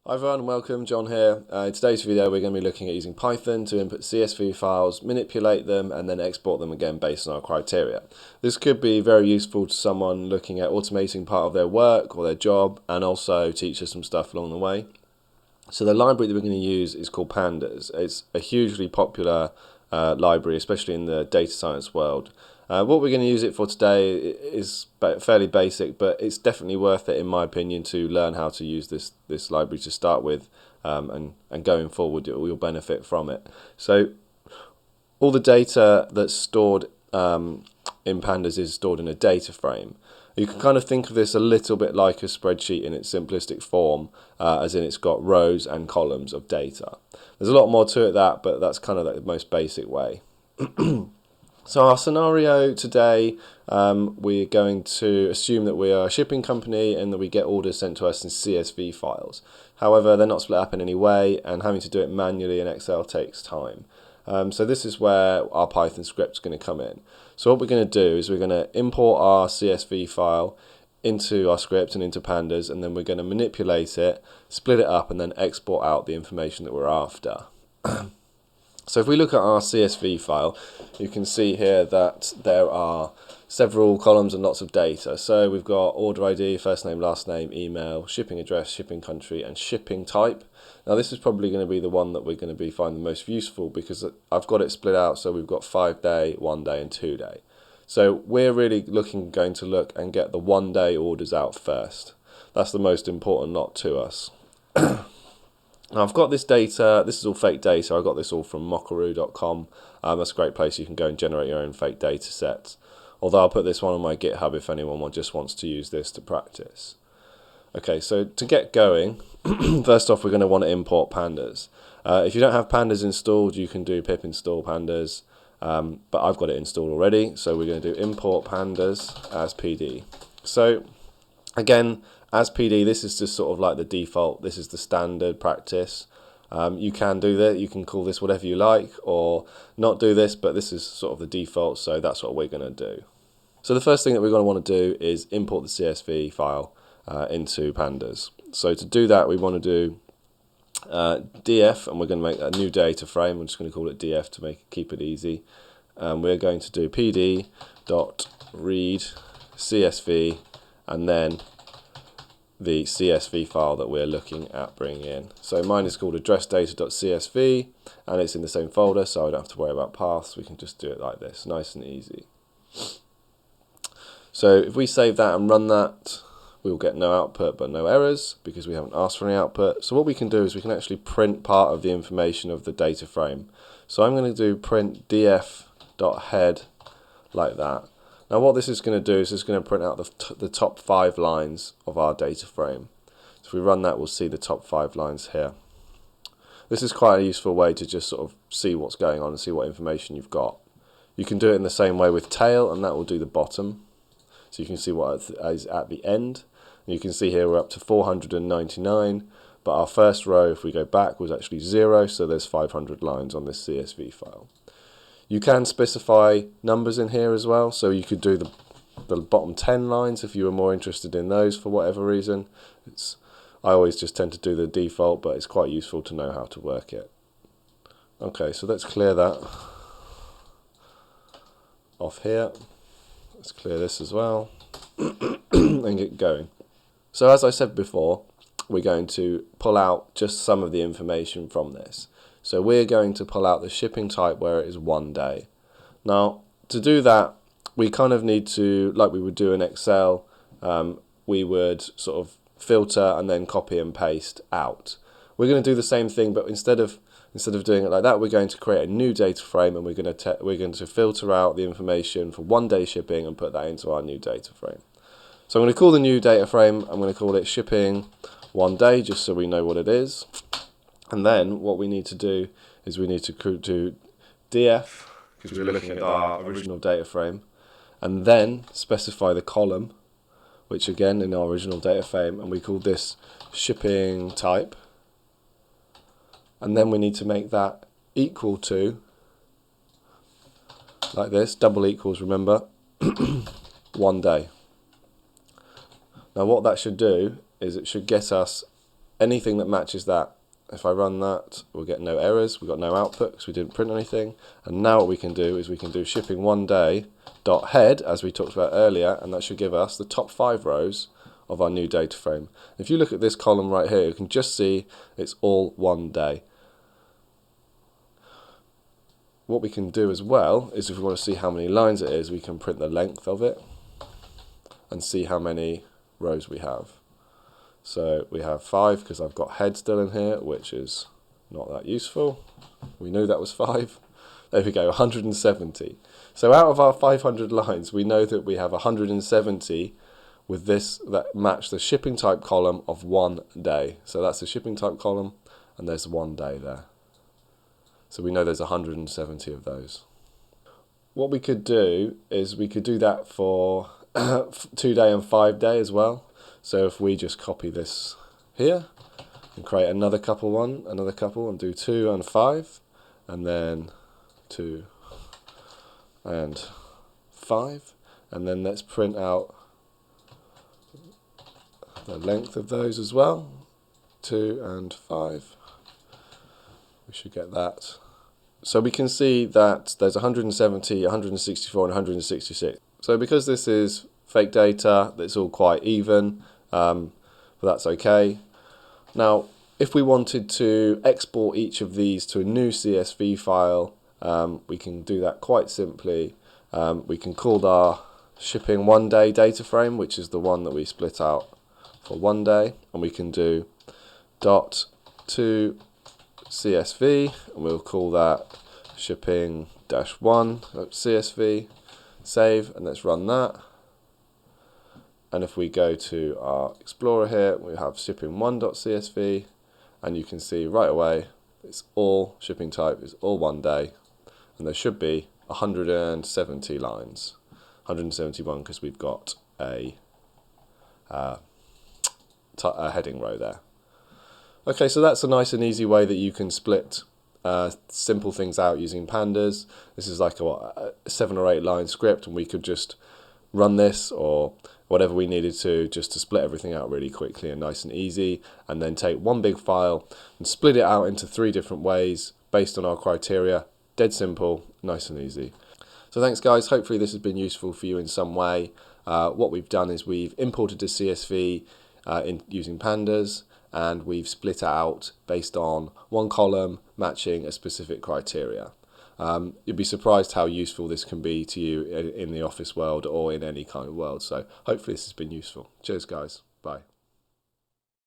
Hi everyone, welcome, John here. In today's video we're going to be looking at using Python to input CSV files, manipulate them and then export them again based on our criteria. This could be very useful to someone looking at automating part of their work or their job, and also teach us some stuff along the way. So the library that we're going to use is called PANDAS. It's a hugely popular library, especially in the data science world. What we're going to use it for today is fairly basic, but it's definitely worth it in my opinion to learn how to use this library to start with, and going forward you'll benefit from it. So all the data that's stored in Pandas is stored in a data frame. You can kind of think of this a little bit like a spreadsheet in its simplistic form, as in it's got rows and columns of data. There's a lot more to it but that's kind of the most basic way. So our scenario today, we're going to assume that we are a shipping company and that we get orders sent to us in CSV files. However, they're not split up in any way, and having to do it manually in Excel takes time. So this is where our Python script is going to come in. So what we're going to do is we're going to import our CSV file into our script and into Pandas, and then we're going to manipulate it, split it up, and then export out the information that we're after. So if we look at our CSV file, you can see here that there are several columns and lots of data. So we've got order ID, first name, last name, email, shipping address, shipping country, and shipping type. Now this is probably going to be the one that we're going to be finding the most useful, because I've got it split out, so we've got 5-day, 1-day, and 2-day. So we're really going to look and get the 1-day orders out first. That's the most important lot to us. Now I've got this data, this is all fake data. I got this all from mockaroo.com. That's a great place you can go and generate your own fake data sets. Although I'll put this one on my GitHub if anyone just wants to use this to practice. Okay, so to get going, first off we're going to want to import pandas. If you don't have pandas installed, you can do pip install pandas, but I've got it installed already, so we're going to do import pandas as PD. So again, as PD, this is just sort of like the default. This is the standard practice. You can do that. You can call this whatever you like, or not do this, but this is sort of the default, so that's what we're going to do. So the first thing that we're going to want to do is import the CSV file into Pandas. So to do that, we want to do df, and we're going to make a new data frame. I'm just going to call it df to keep it easy. We're going to do pd.read CSV, and then the CSV file that we're looking at bringing in. So mine is called addressdata.csv, and it's in the same folder, so I don't have to worry about paths. We can just do it like this, nice and easy. So if we save that and run that, we'll get no output but no errors, because we haven't asked for any output. So what we can do is we can actually print part of the information of the data frame. So I'm going to do print df.head like that. Now what this is going to do is it's going to print out the top 5 lines of our data frame. So if we run that, we'll see the top 5 lines here. This is quite a useful way to just sort of see what's going on and see what information you've got. You can do it in the same way with tail, and that will do the bottom. So you can see what is at the end. And you can see here we're up to 499, but our first row, if we go back, was actually 0, so there's 500 lines on this CSV file. You can specify numbers in here as well, so you could do the bottom 10 lines if you were more interested in those for whatever reason. I always just tend to do the default, but it's quite useful to know how to work it. Okay, so let's clear that off here. Let's clear this as well and get going. So as I said before, we're going to pull out just some of the information from this. So we're going to pull out the shipping type where it is 1 day. Now, to do that, we kind of need to, like we would do in Excel, we would sort of filter and then copy and paste out. We're going to do the same thing, but instead of doing it like that, we're going to create a new data frame, and we're going to filter out the information for 1 day shipping and put that into our new data frame. So I'm going to call the new data frame, I'm going to call it shipping 1 day, just so we know what it is. And then what we need to do is we need to do df, because we're looking at our original data frame, and then specify the column, which again in our original data frame, and we call this shipping type. And then we need to make that equal to, like this, double equals, remember, 1 day. Now what that should do is it should get us anything that matches that, if I run that, we'll get no errors. We've got no output because we didn't print anything. And now what we can do is we can do shipping one day dot head, as we talked about earlier, and that should give us the top 5 rows of our new data frame. If you look at this column right here, you can just see it's all one day. What we can do as well is, if we want to see how many lines it is, we can print the length of it and see how many rows we have. So we have 5 because I've got head still in here, which is not that useful. We knew that was 5. There we go, 170. So out of our 500 lines, we know that we have 170 with this that match the shipping type column of one day. So that's the shipping type column, and there's one day there. So we know there's 170 of those. What we could do is we could do that for 2 day and 5 day as well. So if we just copy this here and create another couple and do 2 and 5, and then 2 and 5, and then let's print out the length of those as well, 2 and 5. We should get that. So we can see that there's 170, 164 and 166. So because this is fake data, it's all quite even, but that's okay. Now, if we wanted to export each of these to a new CSV file, we can do that quite simply. We can call our shipping one day data frame, which is the one that we split out for one day, and we can do dot to CSV, and we'll call that shipping -1 CSV, save, and let's run that. And if we go to our Explorer here, we have shipping1.csv, and you can see right away it's all shipping type is all one day, and there should be 170 lines, 171 because we've got a heading row there. Okay, so that's a nice and easy way that you can split simple things out using pandas. This is like a 7 or 8 line script, and we could just run this or whatever we needed to just to split everything out really quickly and nice and easy, and then take one big file and split it out into 3 different ways based on our criteria. Dead simple, nice and easy. So thanks guys, hopefully this has been useful for you in some way. What we've done is we've imported a CSV using pandas, and we've split it out based on one column matching a specific criteria. You'd be surprised how useful this can be to you in the office world or in any kind of world. So hopefully this has been useful. Cheers guys, bye.